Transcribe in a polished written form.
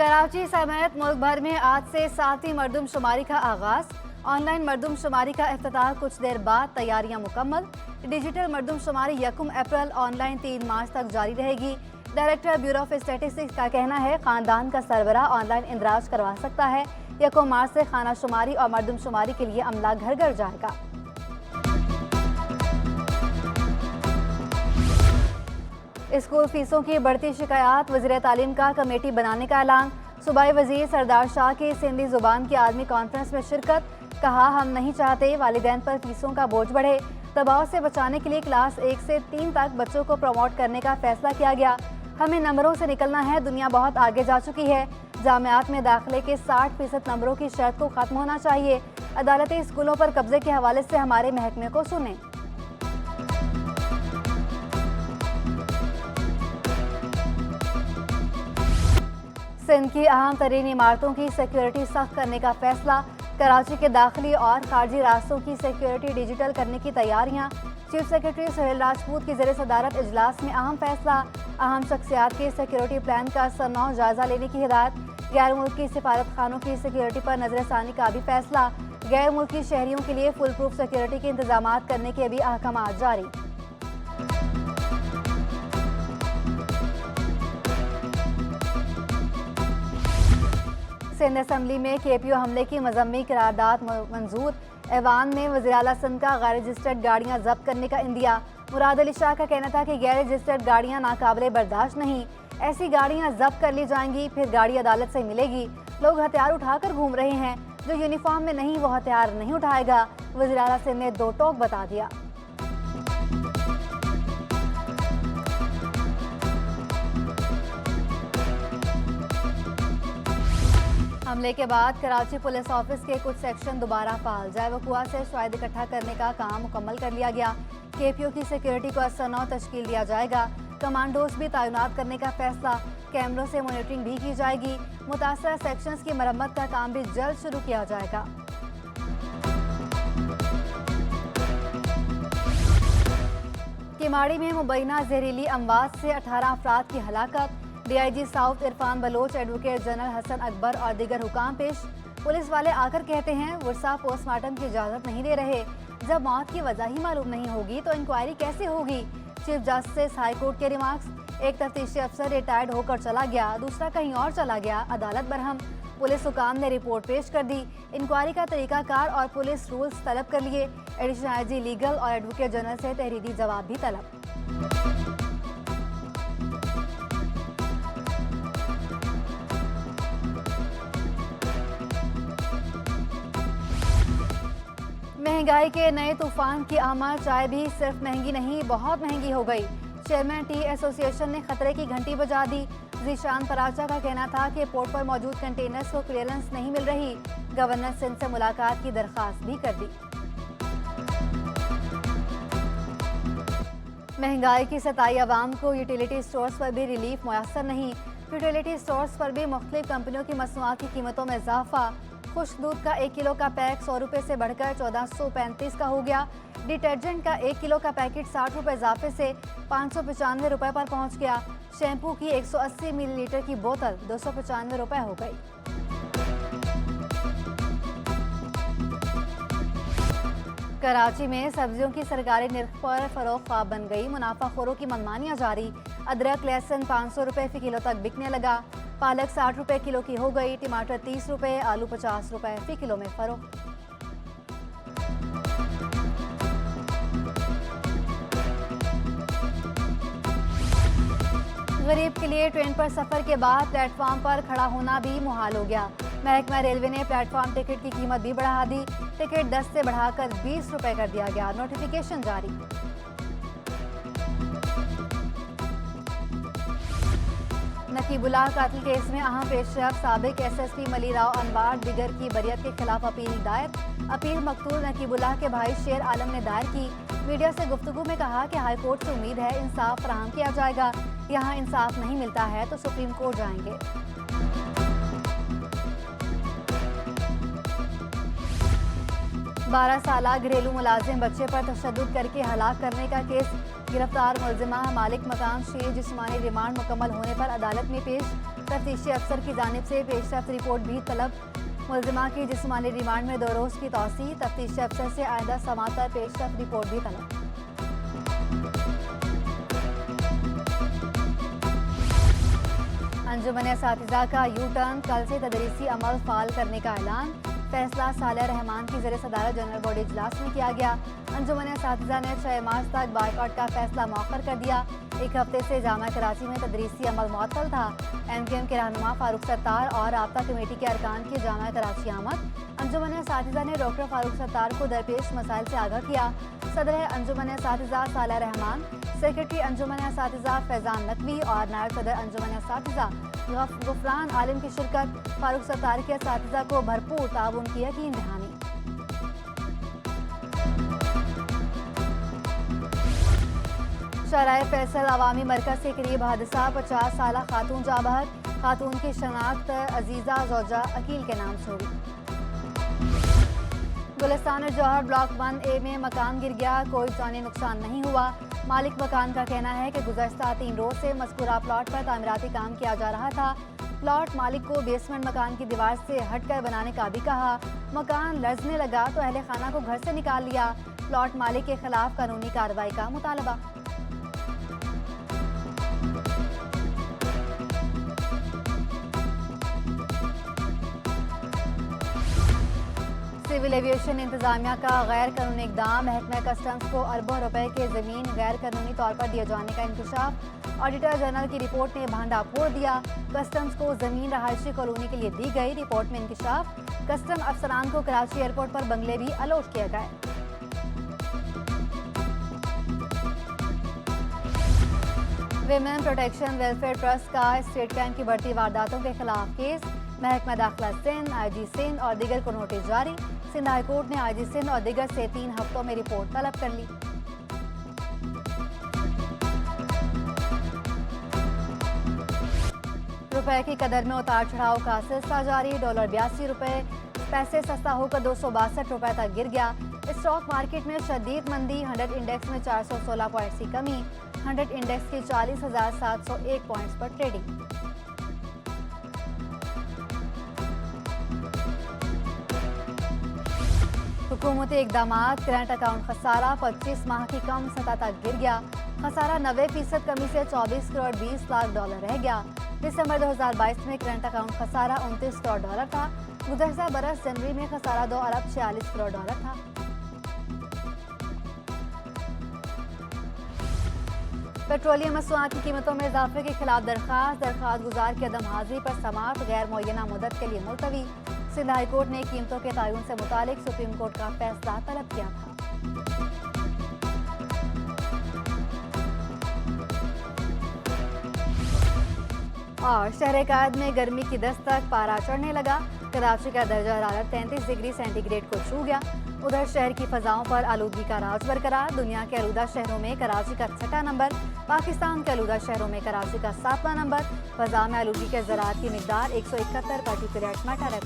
कराची समेत मुल्क भर में आज से 7वीं मरदमशुमारी का आगाज। ऑनलाइन मरदमशुमारी का इफ्तिताह कुछ देर बाद, तैयारियां मुकम्मल। डिजिटल मरदमशुमारी 1 अप्रैल, ऑनलाइन 3 मार्च तक जारी रहेगी। डायरेक्टर ब्यूरो ऑफ स्टैटिस्टिक्स का कहना है, खानदान का सरबराह ऑनलाइन इंदराज करवा सकता है। 1 मार्च से खाना शुमारी और मरदमशुमारी के लिए अमला घर घर जाएगा। स्कूल फीसों की बढ़ती शिकायत, वज़ीर तालीम का कमेटी बनाने का ऐलान। सूबाई वज़ीर सरदार शाह की सिंधी ज़ुबान की आलमी कॉन्फ्रेंस में शिरकत। कहा, हम नहीं चाहते वालिदैन पर फीसों का बोझ बढ़े। दबाव से बचाने के लिए क्लास 1 से 3 तक बच्चों को प्रमोट करने का फैसला किया गया। हमें नंबरों से निकलना है, दुनिया बहुत आगे जा चुकी है। जामियात में दाखिले के 60% नंबरों की शर्त को ख़त्म होना चाहिए। अदालती स्कूलों पर कब्जे के हवाले से हमारे महकमे को सुने। सिंध की अहम तरीन इमारतों की सिक्योरिटी सख्त करने का फैसला। कराची के दाखिली और खारजी रास्तों की सिक्योरिटी डिजिटल करने की तैयारियां। चीफ सेक्रेटरी सुहेल राजपूत की ज़ेरे सदारत इजलास में अहम फैसला। अहम शख्सियात के सिक्योरिटी प्लान का सनौ जायजा लेने की हिदायत। गैर मुल्की सिफारत खानों की सिक्योरिटी पर नजरसानी का भी फैसला। गैर मुल्की शहरियों के लिए फुल प्रूफ सिक्योरिटी के इंतजाम करने के भी अहकाम जारी। सिंध असम्बली में KPO हमले की मजम्मी करारदाद मंजूर। ऐवान में वज़ीर आला सिंध का गैर रजिस्टर्ड गाड़ियां जब्त करने का इंदिया। मुराद अली शाह का कहना था कि गैर रजिस्टर्ड गाड़ियां नाकाबिले बर्दाश्त नहीं, ऐसी गाड़ियां जब्त कर ली जाएंगी, फिर गाड़ी अदालत से मिलेगी। लोग हथियार उठाकर घूम रहे हैं, जो यूनिफॉर्म में नहीं वो हथियार नहीं उठाएगा। वज़ीर आला सिंध ने 2 टोक बता दिया। हमले के बाद कराची पुलिस ऑफिस के कुछ सेक्शन दोबारा फाल। जायवकुआ से शायद इकट्ठा करने का काम मुकम्मल कर लिया गया। KPO की सिक्योरिटी को असरनौ तश्कील दिया जाएगा। कमांडोज भी तैनात करने का फैसला। कैमरों से मॉनिटरिंग भी की जाएगी। मुतासरा सेक्शंस की मरम्मत का काम भी जल्द शुरू किया जाएगा। किमाड़ी में मुबैना जहरीली अमवात से 18 अफराद की हलाकत। DIG South Irfan Baloch, advocate general Hasan Akbar और दीगर हुकाम पेश। पुलिस वाले आकर कहते हैं, वर्षा पोस्टमार्टम की इजाज़त नहीं दे रहे। जब मौत की वजह ही मालूम नहीं होगी तो इंक्वायरी कैसे होगी? चीफ जस्टिस हाई कोर्ट के रिमार्क्स। एक तफ्तीशी अफसर रिटायर्ड होकर चला गया, दूसरा कहीं और चला गया, अदालत बरहम। पुलिस हुकाम ने रिपोर्ट पेश कर दी। इंक्वायरी का तरीकाकार और पुलिस रूल्स तलब कर लिए। एडिशनल IG लीगल और एडवोकेट जनरल से तहरीरी जवाब भी तलब। महंगाई के नए तूफान की आमद। चाय भी सिर्फ महंगी नहीं, बहुत महंगी हो गई। चेयरमैन टी एसोसिएशन ने खतरे की घंटी बजा दी। जीशान पराचा का कहना था कि पोर्ट पर मौजूद कंटेनर्स को क्लियरेंस नहीं मिल रही। गवर्नर सिंध से मुलाकात की दरख्वास्त भी कर दी। महंगाई की सताई अवाम को। यूटिलिटी स्टोर्स पर भी रिलीफ मुयसर नहीं। यूटिलिटी स्टोर्स पर भी मुख्तलिफ कंपनियों की मसनूआत की कीमतों में इजाफा। खुश्क दूध का 1 किलो का पैक 100 रुपये से बढ़कर 1435 का हो गया। डिटर्जेंट का 1 किलो का पैकेट 60 रुपये इजाफे से 595 रुपये पर पहुंच गया। शैम्पू की 180 मिलीलीटर की बोतल 295 रुपये हो गई। कराची में सब्जियों की सरकारी निर्ख पर फरोख्त ख्वाब बन गई। मुनाफाखोरों की मनमानियां जारी। अदरक लहसुन 500 रुपये फी किलो तक बिकने लगा। पालक 60 रुपये किलो की हो गई। टमाटर 30 रुपये, आलू 50 रुपये फी किलो में फरोख्त। गरीब के लिए ट्रेन पर सफर के बाद प्लेटफॉर्म पर खड़ा होना भी मुहाल हो गया। महकमा रेलवे ने प्लेटफॉर्म टिकट की कीमत भी बढ़ा दी। टिकट 10 से बढ़ाकर 20 रुपये कर दिया गया। नोटिफिकेशन जारी। नकीबुल्लाह कातिल केस में अहम पेशरफ। साबिक SSP मली राव अनवार दिगर की बरियत के खिलाफ अपील दायर। अपील मकतूल नकीबुल्लाह के भाई शेर आलम ने दायर की। मीडिया से गुफ्तगू में कहा कि हाई कोर्ट से उम्मीद है इंसाफ फराहम किया जाएगा। यहाँ इंसाफ नहीं मिलता है तो सुप्रीम कोर्ट जाएंगे। 12 साला घरेलू मुलाजिम बच्चे पर तशद्दुद करके हलाक करने का केस। गिरफ्तार मुलजिमा मालिक मकान शेर जिस्मानी रिमांड मुकम्मल होने पर अदालत में पेश। तफ्तीशी अफसर की जानिब से पेशरफ्त रिपोर्ट भी तलब। मुलजिमा की जिस्मानी रिमांड में 2 रोज़ की तौसी। तफ्तीशी अफसर से आइंदा समाअत पर पेशरफ्त रिपोर्ट भी तलब। अंजुमन असातिज़ा का यू टर्न, कल से तदरीसी अमल फाल करने का ऐलान। फैसला सालिया रहमान की ज़रिए सदारत जनरल बॉडी इजलास में किया गया। अंजुमन असातिज़ा ने 6 मार्च तक बायकॉट का फैसला मौखर कर दिया। एक हफ्ते से जामा कराची में तदरीसी अमल मुअत्तल था। MQM के रहनुमा फारूक सत्तार और राब्ता कमेटी के अरकान की जामा कराची आमद। अंजुमन असातिज़ा ने डॉक्टर फारूक सत्तार को दरपेश मसाइल से आगाह किया। सदर अंजुमन असातिज़ा सालिया रहमान, सेक्रेटरी अंजुमन असातिज़ा फैज़ान नकवी और नायब सदर अंजुमन असातिज़ा गुफरान आलिम की शिरकत। फारूक सत्तार के असातिज़ा को भरपूर ताउन की यकीन दहानी। शराय फैसल अवामी मरकज के करीब हादसा, 50 साल खातून जा बहक। खातून की शनाख्त अजीज़ा जोजा अकील के नाम से हुई। गुलिस्तान जौहर ब्लॉक 1A में मकान गिर गया, कोई जानी नुकसान नहीं हुआ। मालिक मकान का कहना है कि गुज़श्ता 3 रोज से मज़कूरा प्लॉट पर तामीराती काम किया जा रहा था। प्लॉट मालिक को बेसमेंट मकान की दीवार से हटकर बनाने का भी कहा। मकान लर्जने लगा तो अहले खाना को घर से निकाल लिया। प्लॉट मालिक के खिलाफ कानूनी कार्रवाई का मुतालबा। सिविल एविएशन इंतजामिया का गैर कानूनी इकदाम, महकमा कस्टम्स को अरबों रुपए के ज़मीन गैर कानूनी तौर पर दिए जाने का इंकशाफ। ऑडिटर जनरल की रिपोर्ट ने भांडा फोड़ दिया। कस्टम्स को ज़मीन रहायशी कॉलोनी के लिए दी गई। रिपोर्ट में इंकशाफ, कस्टम अफसरान को कराची एयरपोर्ट पर बंगले भी अलॉट किए गए। विमेन प्रोटेक्शन वेलफेयर ट्रस्ट का स्टेट बैंक की बढ़ती वारदातों के खिलाफ केस। महकमा दाखिला सिंध, IG सिंध और दीगर को नोटिस जारी। सिंध हाई कोर्ट ने IG सिंध और दीगर से 3 हफ्तों में रिपोर्ट तलब कर ली। रुपए की कदर में उतार चढ़ाव का सिलसिला जारी। डॉलर 82 रुपए पैसे सस्ता होकर 262 रुपए तक गिर गया। स्टॉक मार्केट में शदीद मंदी, 100 इंडेक्स में 416 पॉइंट्स की कमी। 100 इंडेक्स की 40,701 पॉइंट्स पर ट्रेडिंग। हुकूमती इकदामात, करंट अकाउंट खसारा 25 माह की कम सतह तक गिर गया। खसारा 90% कमी से 24 करोड़ 20 लाख डॉलर रह गया। दिसंबर 2022 में करंट अकाउंट खसारा 29 करोड़ डॉलर था। गुज़श्ता बरस जनवरी में खसारा 2 अरब 46 करोड़ डॉलर था। पेट्रोलियम मसनूआत की कीमतों में इजाफे के खिलाफ दरख्वास्त गुजार की अदम हाजिरी पर समाअत गैर मुअय्यना मुद्दत के लिए मुलतवी। सिंध हाई कोर्ट ने कीमतों के तयन से मुतालिक सुप्रीम कोर्ट का फैसला तलब किया था। और शहर कायद में गर्मी की दस्तक, पारा चढ़ने लगा। कराची का दर्जा हरारत 33 डिग्री सेंटीग्रेड को छू गया। उधर शहर की फजाओं पर आलूदगी का राज बरकरार। दुनिया के आलूदा शहरों में कराची का 6वां नंबर, पाकिस्तान के आलूदा शहरों में कराची का 7वां नंबर। फजा में आलूदगी के ज़राअत की मिकदार 171 पार्टिकुलेट मैटर है।